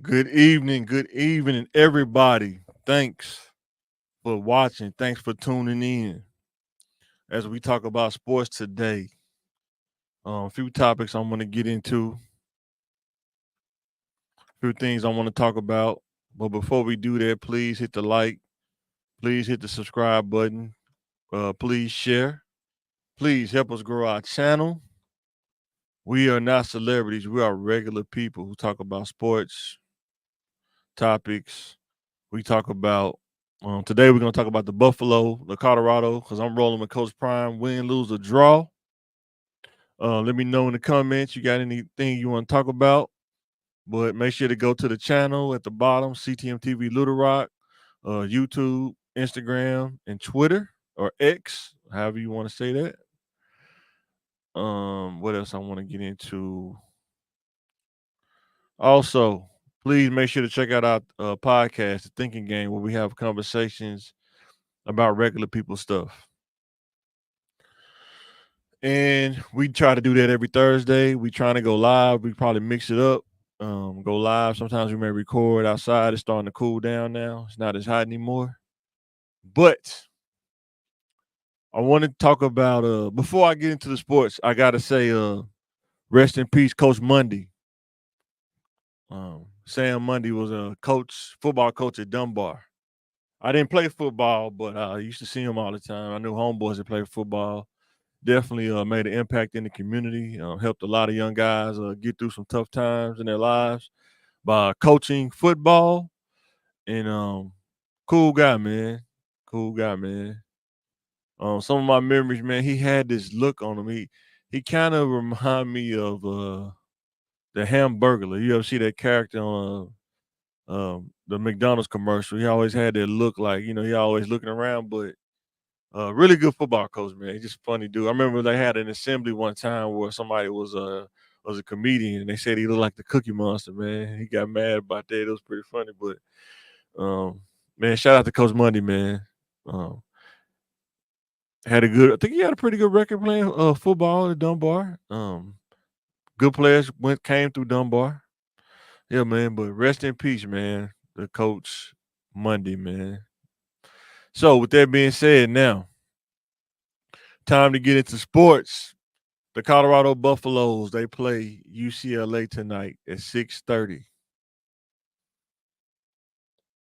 Good evening, everybody. Thanks for watching. Thanks for tuning in as we talk about sports today. A few topics I'm going to get into, a few things I want to talk about. But before we do that, please hit the like, please hit the subscribe button, please share, please help us grow our channel. We are not celebrities, we are regular people who talk about sports topics. We talk about today. We're gonna talk about the Colorado, because I'm rolling with Coach Prime. Win, lose, or draw. Let me know in the comments you got anything you want to talk about. But make sure to go to the channel at the bottom, CTM TV Little Rock, YouTube, Instagram, and Twitter or X, however you want to say that. What else I want to get into? Also, please make sure to check out our podcast, The Thinking Game, where we have conversations about regular people stuff. And we try to do that every Thursday. We trying to go live. We probably mix it up, go live. Sometimes we may record outside. It's starting to cool down now. It's not as hot anymore. But I want to talk about before I get into the sports, I gotta say rest in peace, Coach Mundy. Sam Mundy was a football coach at Dunbar. I didn't play football, but I used to see him all the time. I knew homeboys that played football. Definitely made an impact in the community. Helped a lot of young guys get through some tough times in their lives by coaching football. And cool guy, man. Cool guy, man. Some of my memories, man. He had this look on him. He kind of remind me of the Hamburglar. You ever see that character on the McDonald's commercial? He always had that look, like he always looking around, but really good football coach, man. He's just a funny dude. I remember they had an assembly one time where somebody was a comedian, and they said he looked like the Cookie Monster, man. He got mad about that. It was pretty funny, but man, shout out to Coach Monday, man. Um, I think he had a pretty good record playing football at Dunbar. Good players came through Dunbar. Yeah, man. But rest in peace, man. The coach Monday, man. So with that being said, now time to get into sports. The Colorado Buffaloes, they play UCLA tonight at 6:30.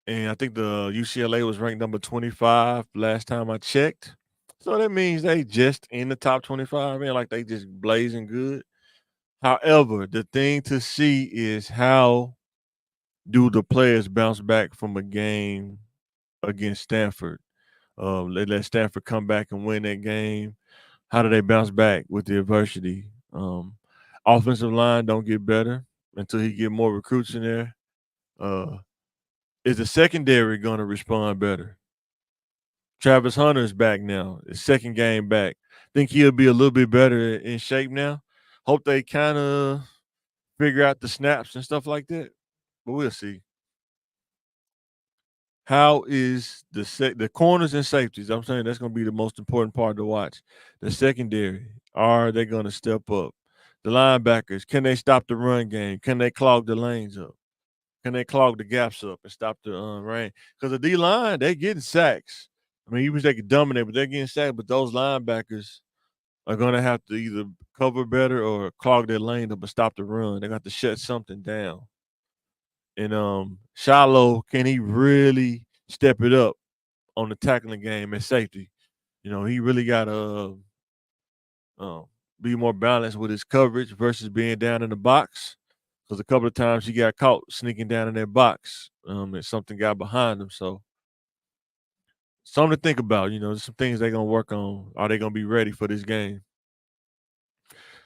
And I think the UCLA was ranked number 25 last time I checked. So that means they just in the top 25, man, like they just blazing good. However, the thing to see is how do the players bounce back from a game against Stanford? They let Stanford come back and win that game. How do they bounce back with the adversity? Offensive line don't get better until he get more recruits in there. Uh, is the secondary going to respond better? Travis Hunter's back now. His second game back. Think he'll be a little bit better in shape now. Hope they kind of figure out the snaps and stuff like that. But we'll see. How is the corners and safeties? I'm saying that's going to be the most important part to watch. The secondary, are they going to step up? The linebackers, can they stop the run game? Can they clog the lanes up? Can they clog the gaps up and stop the rain? Because the D line, they getting sacks. I mean, even if they can dominate, but they're getting sacked. But those linebackers are going to have to either cover better or clog their lane up and stop the run. They got to shut something down. And Shiloh, can he really step it up on the tackling game and safety? He really got to uh, be more balanced with his coverage versus being down in the box. Because a couple of times he got caught sneaking down in that box, and something got behind him. So something to think about. There's some things they're gonna work on. Are they gonna be ready for this game?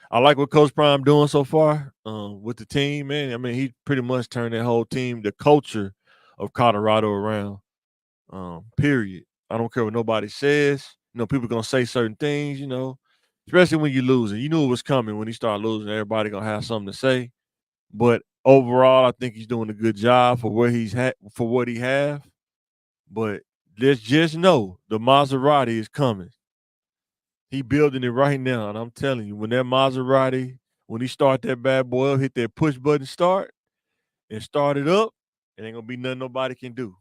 I like what Coach Prime doing so far with the team, man. I mean, he pretty much turned that whole team, the culture of Colorado around. Period. I don't care what nobody says. People gonna say certain things. Especially when you losing. You knew it was coming when he started losing. Everybody gonna have something to say. But overall, I think he's doing a good job for where for what he have. But let's just know the Maserati is coming. He building it right now, and I'm telling you, when that Maserati, when he start that bad boy up, hit that push button start, and start it up, it ain't gonna be nothing nobody can do.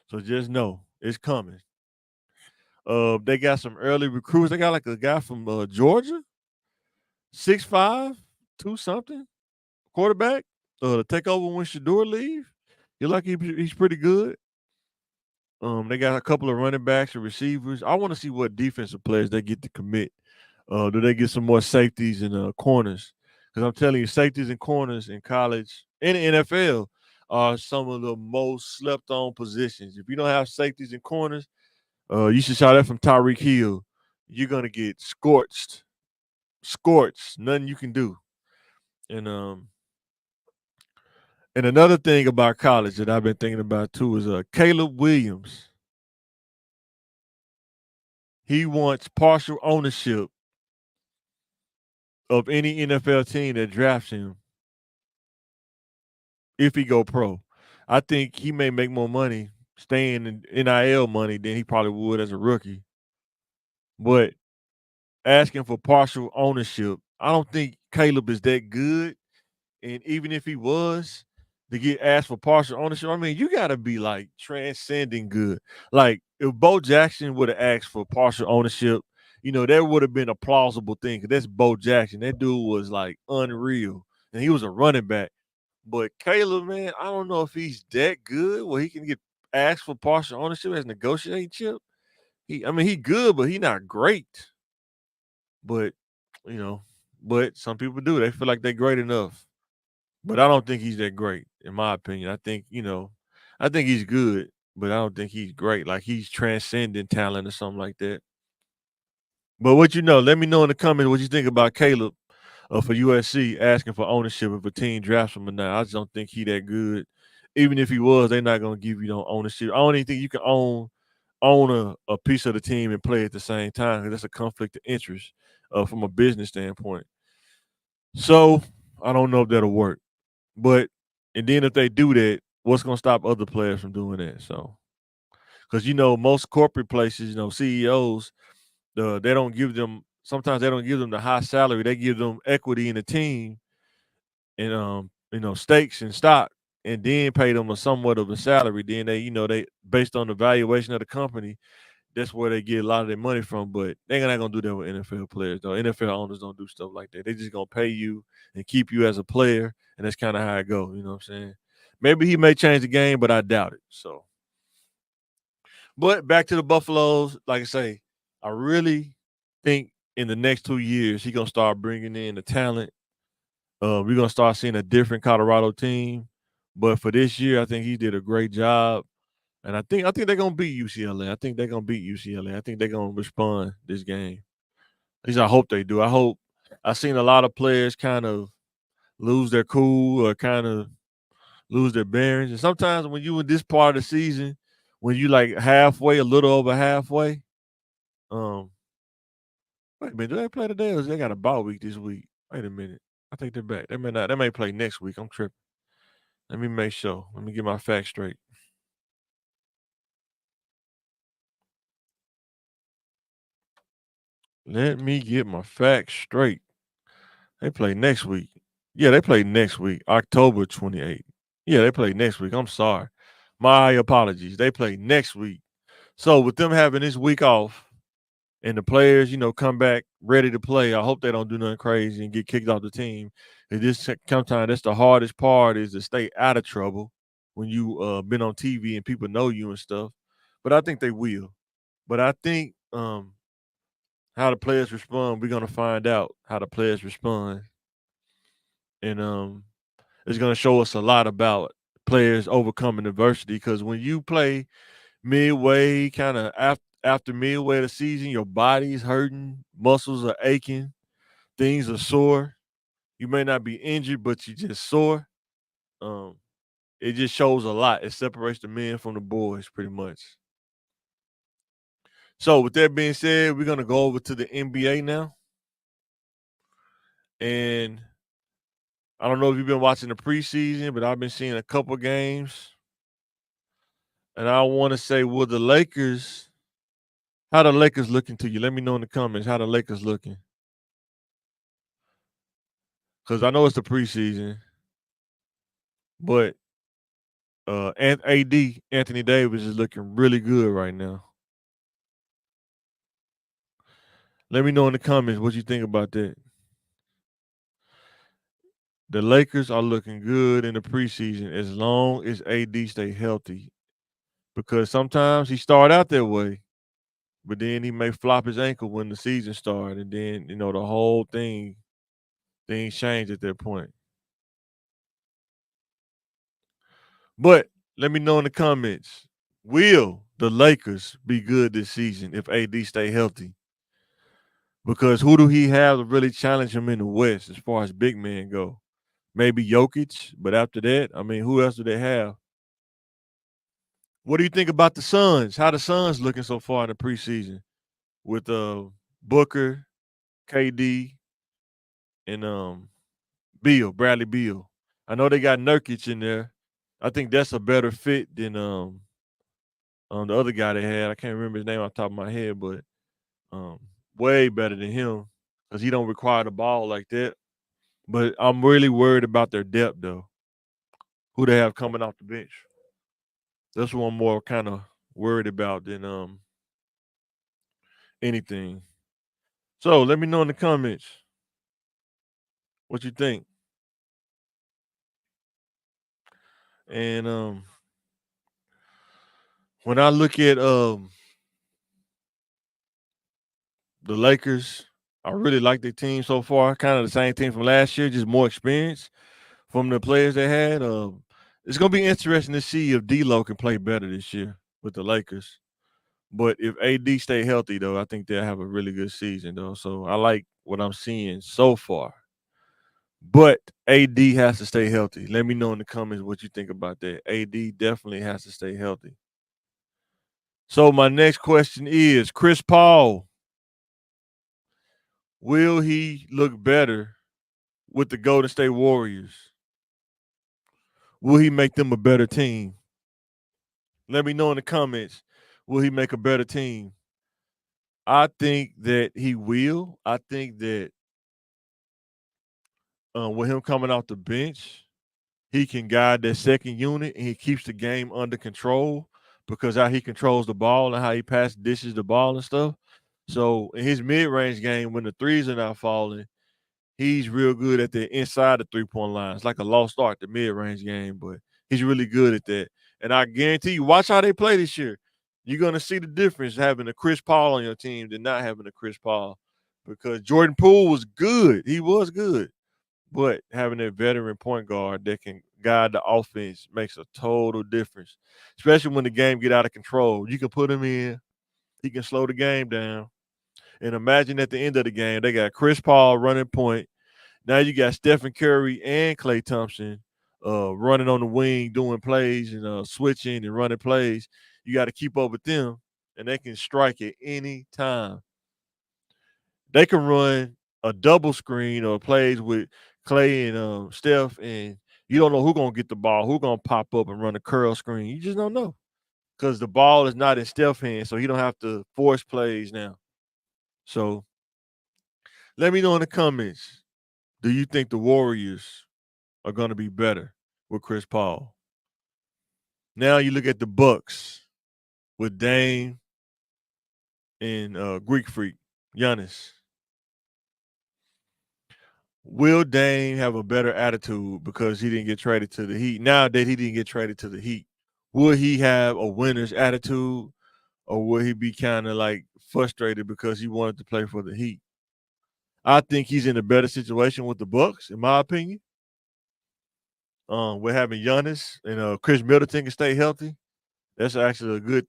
So just know it's coming. They got some early recruits. They got like a guy from Georgia, 6'5", 2 something, quarterback. To take over when Shador leave. You're like he's pretty good. They got a couple of running backs and receivers. I want to see what defensive players they get to commit. Do they get some more safeties and corners? Because I'm telling you, safeties and corners in college and the NFL are some of the most slept on positions. If you don't have safeties and corners, you should shout that from Tyreek Hill. You're gonna get scorched, scorched. Nothing you can do. And another thing about college that I've been thinking about too is Caleb Williams. He wants partial ownership of any NFL team that drafts him if he go pro. I think he may make more money staying in NIL money than he probably would as a rookie. But asking for partial ownership, I don't think Caleb is that good. And even if he was to get asked for partial ownership, I mean, you got to be like transcending good. Like if Bo Jackson would have asked for partial ownership, that would have been a plausible thing. Cause that's Bo Jackson. That dude was like unreal, and he was a running back. But Caleb, man, I don't know if he's that good where he can get asked for partial ownership as negotiating chip. He good, but he not great. But you know, but some people do. They feel like they're great enough. But I don't think he's that great, in my opinion. I think he's good, but I don't think he's great. Like he's transcending talent or something like that. But let me know in the comments what you think about Caleb for USC asking for ownership if a team drafts him or not. I just don't think he that good. Even if he was, they're not gonna give you no ownership. I don't even think you can own a piece of the team and play at the same time because that's a conflict of interest from a business standpoint. So I don't know if that'll work. But and then if they do that, what's gonna stop other players from doing that? So because most corporate places, CEOs, they don't give them sometimes they don't give them the high salary. They give them equity in the team and stakes and stock, and then pay them a somewhat of a salary. Then they based on the valuation of the company, that's where they get a lot of their money from. But they're not gonna do that with NFL players though. NFL owners don't do stuff like that. They just gonna pay you and keep you as a player, and that's kind of how it goes. You know what I'm saying? Maybe he may change the game, but I doubt it. So, but back to the Buffaloes, like I say, I really think in the next 2 years he gonna start bringing in the talent. We're gonna start seeing a different Colorado team. But for this year, I think he did a great job. And I think they're gonna beat UCLA. I think they're gonna beat UCLA. I think they're gonna respond this game. At least I hope they do. I've seen a lot of players kind of lose their cool or kind of lose their bearings. And sometimes when you in this part of the season, when you like halfway, a little over halfway, um, wait a minute, do they play today or they got a bye week this week? Wait a minute. I think they're back. They may not, they may play next week. I'm tripping. Let me make sure. Let me get my facts straight. Let me get my facts straight. They play next week. Yeah, they play next week, October 28th. Yeah, they play next week. I'm sorry. My apologies. They play next week. So with them having this week off and the players, come back ready to play, I hope they don't do nothing crazy and get kicked off the team. And this sometimes that's the hardest part is to stay out of trouble when you been on TV and people know you and stuff. But I think they will. But I think how the players respond, we're gonna find out how the players respond. And it's going to show us a lot about players overcoming adversity because when you play midway, kind of after midway of the season, your body's hurting, muscles are aching, things are sore. You may not be injured, but you just sore. Um, it just shows a lot. It separates the men from the boys, pretty much. So, with that being said, we're gonna go over to the NBA now, and I don't know if you've been watching the preseason, but I've been seeing a couple games. And I want to say, will the Lakers, how the Lakers looking to you? Let me know in the comments how the Lakers looking. Because I know it's the preseason. But AD Anthony Davis is looking really good right now. Let me know in the comments what you think about that. The Lakers are looking good in the preseason as long as AD stay healthy. Because sometimes he start out that way, but then he may flop his ankle when the season starts, and then the whole things change at that point. But let me know in the comments, will the Lakers be good this season if AD stay healthy? Because who do he have to really challenge him in the West as far as big men go? Maybe Jokic, but after that, I mean, who else do they have? What do you think about the Suns? How the Suns looking so far in the preseason with Booker, KD, and Bradley Beal? I know they got Nurkic in there. I think that's a better fit than the other guy they had. I can't remember his name off the top of my head, but um, way better than him because he don't require the ball like that. But I'm really worried about their depth though. Who they have coming off the bench? That's what I'm more kind of worried about than anything. So let me know in the comments what you think. And when I look at the Lakers, I really like their team so far. Kind of the same team from last year, just more experience from the players they had. It's gonna be interesting to see if D'Lo can play better this year with the Lakers. But if AD stay healthy, though, I think they'll have a really good season, though. So I like what I'm seeing so far. But AD has to stay healthy. Let me know in the comments what you think about that. AD definitely has to stay healthy. So my next question is Chris Paul. Will he look better with the Golden State Warriors? Will he make them a better team? Let me know in the comments. Will he make a better team? I think that he will. I think that with him coming off the bench, he can guide that second unit and he keeps the game under control because how he controls the ball and how he dishes the ball and stuff. So in his mid-range game, when the threes are not falling, he's real good at the inside the three-point line. It's like a lost art, the mid-range game, but he's really good at that. And I guarantee you, watch how they play this year. You're going to see the difference having a Chris Paul on your team than not having a Chris Paul because Jordan Poole was good. He was good. But having a veteran point guard that can guide the offense makes a total difference, especially when the game get out of control. You can put him in. He can slow the game down. And imagine at the end of the game, they got Chris Paul running point. Now you got Stephen Curry and Klay Thompson running on the wing, doing plays and switching and running plays. You got to keep up with them, and they can strike at any time. They can run a double screen or plays with Klay and Steph, and you don't know who's gonna get the ball, who's gonna pop up and run a curl screen. You just don't know because the ball is not in Steph's hands, so he don't have to force plays now. So let me know in the comments. Do you think the Warriors are gonna be better with Chris Paul? Now you look at the Bucks with Dame and Greek Freak, Giannis. Will Dame have a better attitude because he didn't get traded to the Heat? Now that he didn't get traded to the Heat, will he have a winner's attitude or will he be kind of like frustrated because he wanted to play for the Heat? I think he's in a better situation with the Bucks, in my opinion. We're having Giannis and Chris Middleton can stay healthy. That's actually a good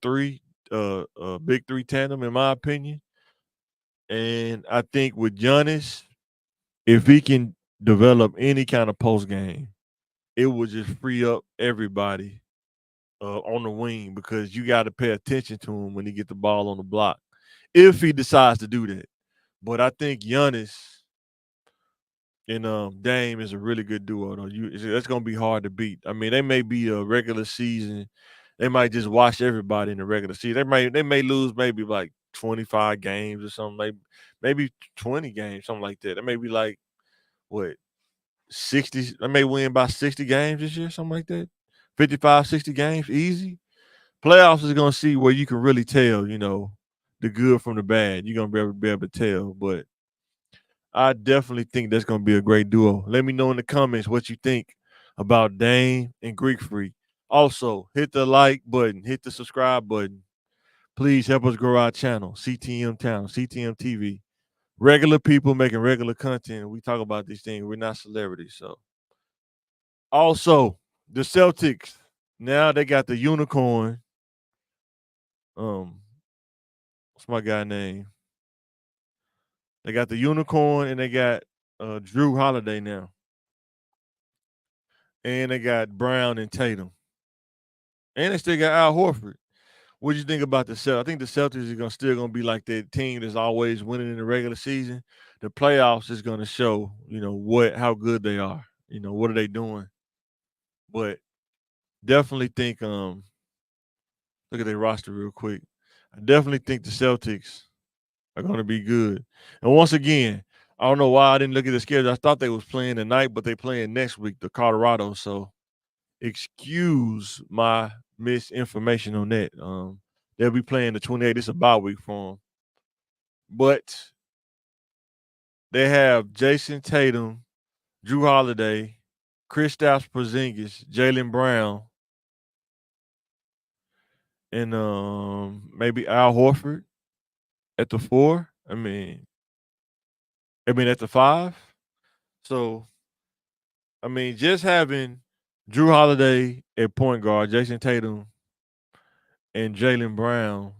big three tandem, in my opinion. And I think with Giannis, if he can develop any kind of post game, it would just free up everybody on the wing because you got to pay attention to him when he get the ball on the block, if he decides to do that. But I think Giannis and Dame is a really good duo. Though that's gonna be hard to beat. I mean, they may be a regular season. They might just watch everybody in the regular season. They may lose maybe like 25 games or something, maybe 20 games, something like that. It may be like what 60. I may win by 60 games this year, something like that. 55, 60 games, easy. Playoffs is gonna see where you can really tell, the good from the bad. You're gonna be able to tell. But I definitely think that's gonna be a great duo. Let me know in the comments what you think about Dame and Greek Freak. Also, hit the like button, hit the subscribe button. Please help us grow our channel, CTM Town, CTM TV. Regular people making regular content. We talk about these things. We're not celebrities. So also the Celtics. Now they got the unicorn. What's my guy name? They got the unicorn and they got Drew Holiday now. And they got Brown and Tatum. And they still got Al Horford. What do you think about the Celtics? I think the Celtics are still gonna be like that team that's always winning in the regular season. The playoffs is gonna show, how good they are. What are they doing? But definitely think look at their roster real quick. I definitely think the Celtics are gonna be good. And once again, I don't know why I didn't look at the schedule. I thought they was playing tonight, but they playing next week, the Colorado. So excuse my misinformation on that. They'll be playing the 28th. It's a bye week for them. But they have Jason Tatum, Drew Holiday, Kristaps Porzingis, Jaylen Brown, and maybe Al Horford at the 4. I mean at the 5. So just having Drew Holiday at point guard, Jason Tatum, and Jaylen Brown,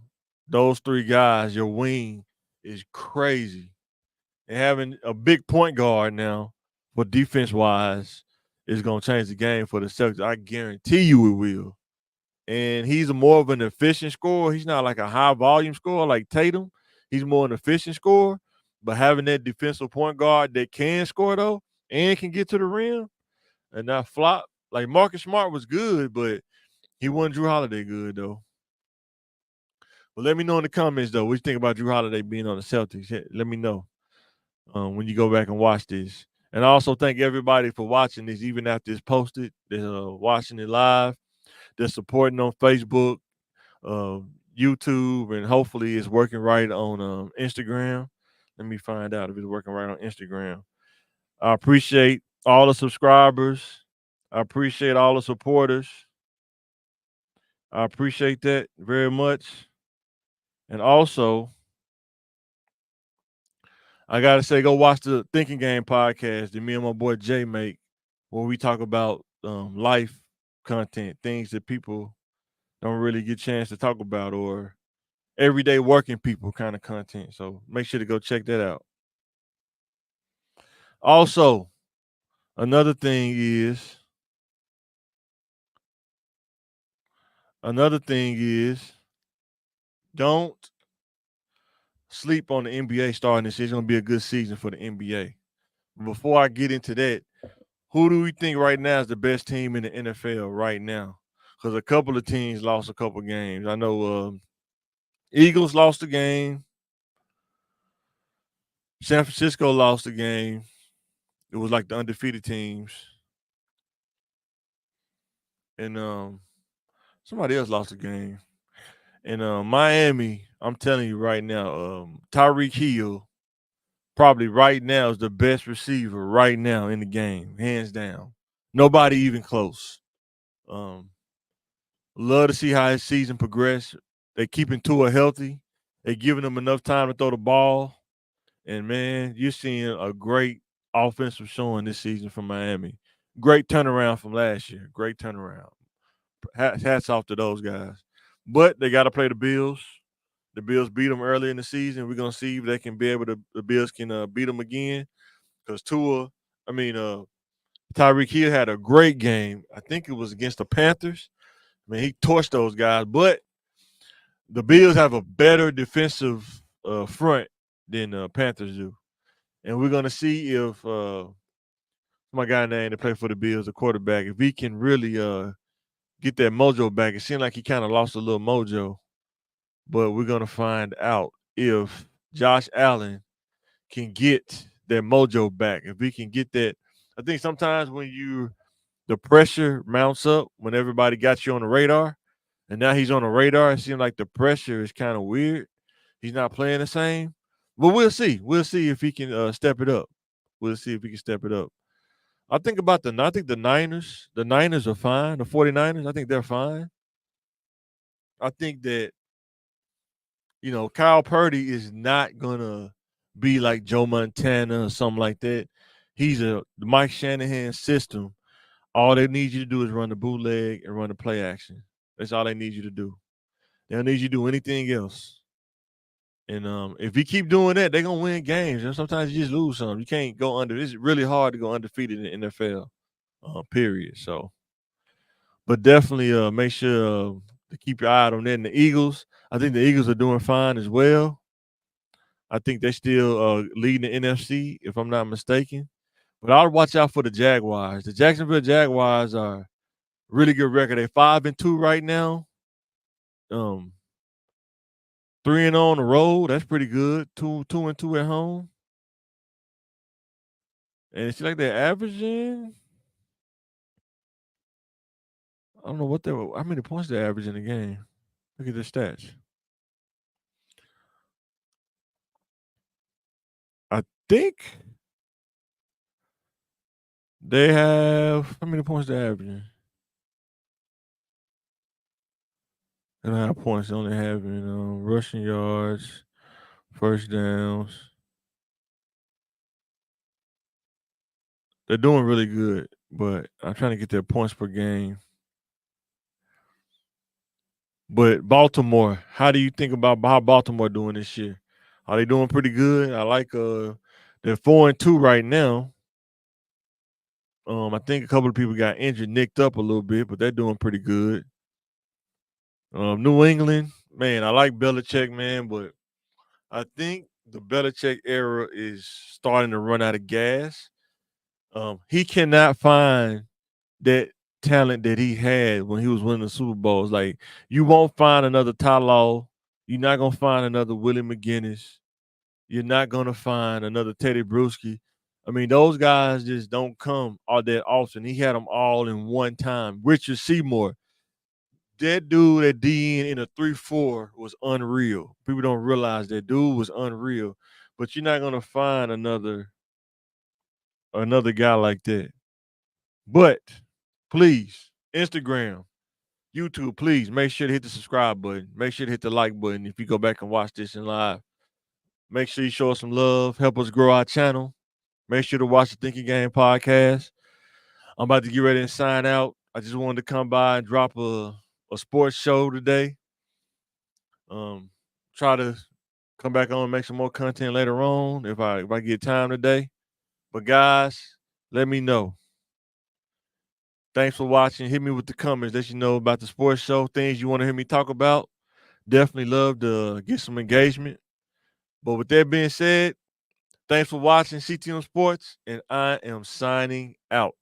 those 3 guys, your wing is crazy. And having a big point guard now for defense wise is gonna change the game for the Celtics. I guarantee you it will. And he's more of an efficient scorer. He's not like a high volume scorer like Tatum. He's more an efficient scorer. But having that defensive point guard that can score though and can get to the rim and not flop. Like Marcus Smart was good, but he wasn't Drew Holiday good though. But let me know in the comments though what you think about Drew Holiday being on the Celtics. Let me know when you go back and watch this. And I also thank everybody for watching this, even after it's posted. They're watching it live. They're supporting on Facebook, YouTube, and hopefully it's working right on Instagram. Let me find out if it's working right on Instagram. I appreciate all the subscribers. I appreciate all the supporters. I appreciate that very much. And also, I gotta say, go watch the Thinking Game podcast that me and my boy Jay make, where we talk about life content, things that people don't really get a chance to talk about, or everyday working people kind of content. So make sure to go check that out. Also, another thing is don't sleep on the NBA starting this season. It's gonna be a good season for the NBA. Before I get into that, who do we think right now is the best team in the NFL right now? Because a couple of teams lost a couple games. I know Eagles lost a game. San Francisco lost a game. It was like the undefeated teams. And somebody else lost a game. And Miami, I'm telling you right now, Tyreek Hill probably right now is the best receiver right now in the game, hands down. Nobody even close. Um, Love to see how his season progress. They keeping Tua healthy. They giving him enough time to throw the ball. And man, you're seeing a great offensive showing this season from Miami. Great turnaround from last year. Great turnaround. Hats off to those guys. But they got to play the Bills. The Bills beat them early in the season. We're gonna see if they can be able to. The Bills can beat them again. Because Tyreek Hill had a great game. I think it was against the Panthers. He torched those guys. But the Bills have a better defensive front than the Panthers do, and we're gonna see if my guy named to play for the Bills, the quarterback, if he can really get that mojo back. It seemed like he kind of lost a little mojo, but we're gonna find out if Josh Allen can get that mojo back. If he can get that I think sometimes when the pressure mounts up when everybody got you on the radar, and now he's on the radar, it seems like the pressure is kind of weird. He's not playing the same. But we'll see. We'll see if he can step it up. We'll see if he can step it up. I think the Niners. The Niners are fine. The 49ers, I think they're fine. I think that, Kyle Purdy is not gonna be like Joe Montana or something like that. He's a Mike Shanahan system. All they need you to do is run the bootleg and run the play action. That's all they need you to do. They don't need you to do anything else. And if you keep doing that, they're gonna win games. And sometimes you just lose some. You can't go under. It's really hard to go undefeated in the NFL. Period. So, but definitely make sure to keep your eye on that. And the Eagles, I think the Eagles are doing fine as well. I think they're still leading the NFC, if I'm not mistaken. But I'll watch out for the Jaguars. The Jacksonville Jaguars are really good record. They're 5-2 right now. 3-0 on the road. That's pretty good. 2-2 at home. And it's like they're averaging. I don't know how many points they're averaging in the game. Look at the stats. I think they have how many points they're averaging? They don't have points. They only have in rushing yards, first downs. They're doing really good, but I'm trying to get their points per game. But Baltimore, how do you think about how Baltimore doing this year? Are they doing pretty good? I like they're 4-2 right now. I think a couple of people got injured, nicked up a little bit, but they're doing pretty good. New England, man, I like Belichick, man, but I think the Belichick era is starting to run out of gas. He cannot find that talent that he had when he was winning the Super Bowls. Like, you won't find another Ty Law. You're not gonna find another Willie McGinnis. You're not gonna find another Teddy Bruschi. I mean, those guys just don't come all that often. He had them all in one time. Richard Seymour, that dude at DN in a 3-4 was unreal. People don't realize that dude was unreal. But you're not gonna find another guy like that. But please, Instagram, YouTube, please make sure to hit the subscribe button. Make sure to hit the like button if you go back and watch this in live. Make sure you show us some love. Help us grow our channel. Make sure to watch the Thinking Game podcast. I'm about to get ready and sign out. I just wanted to come by and drop a sports show today. Try to come back on and make some more content later on if I get time today. But guys, let me know. Thanks for watching. Hit me with the comments. Let you know about the sports show, things you want to hear me talk about. Definitely love to get some engagement. But with that being said, thanks for watching CTM Sports, and I am signing out.